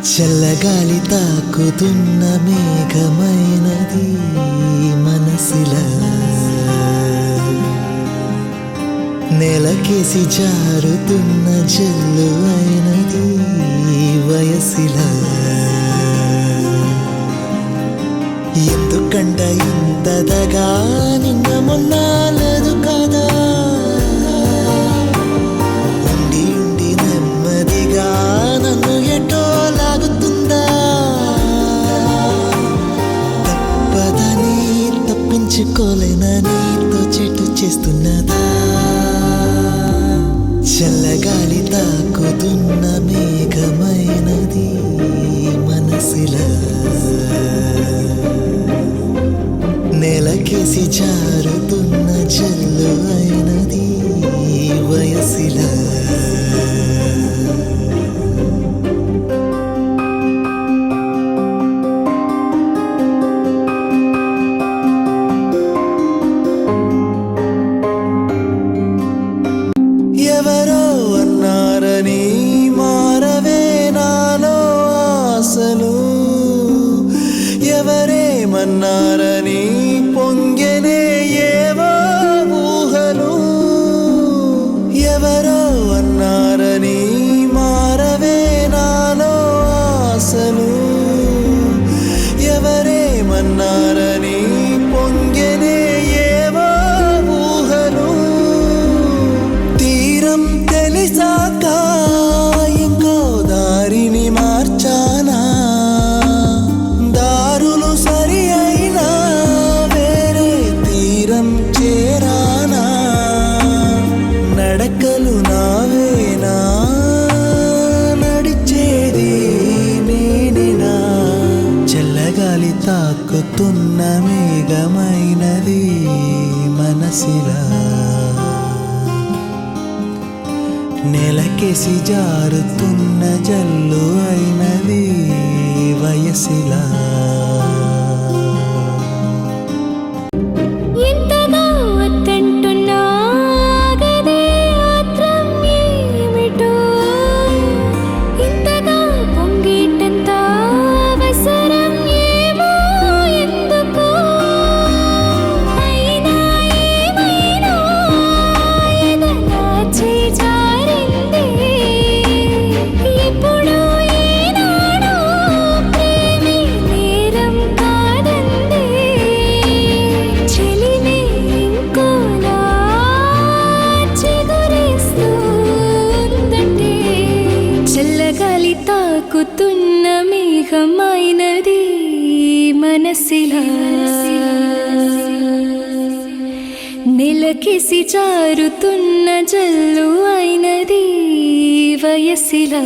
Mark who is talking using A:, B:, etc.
A: చల్లగాలి తాకుతున్న మేఘమైనది మనసిలా నేలకేసి జారుతున్న జల్లు అయినది వయసిలా ఎందుకంట ఇంతదగా నిన్న మొన్న లేదు కదా ఉండి ఉండి నెమ్మదిగా నన్ను ఎటో లాగుతుందా తప్పదని తప్పించుకోలేనని నీతో చెట్టు చేస్తున్నదా చల్లగాలి తాకుతున్న మేఘమైనది మనసిలా నేలకేసి జారుతున్న జల్లు అయినది వయసిలా ఎవరో అన్నారని మారవే నాలో ఆశలు ఎవరేమన్నారని పొంగెనే ఏవో ఊహలు ఎవరో అన్నారని మారవే నాలో ఆశలు ఎవరేమన్నారని పొంగెనే ఏవో ఊహలు తీరం తెలిసాక ఇంకో దారిని మార్చానా దారులు సరి అయినా వేరే తీరం చేరానా నడకలు నావేనా నడిచేది నేనేనా చల్లగాలి తాకుతున్న మేఘమైనది మనసిలా నేలకేసి జారుతున్న జల్లు అయినది వయసిలా
B: చల్లగాలి తాకుతున్న మేఘమైనది మనసిలా నెలకేసి జారుతున్న జల్లు అయినది వయసిలా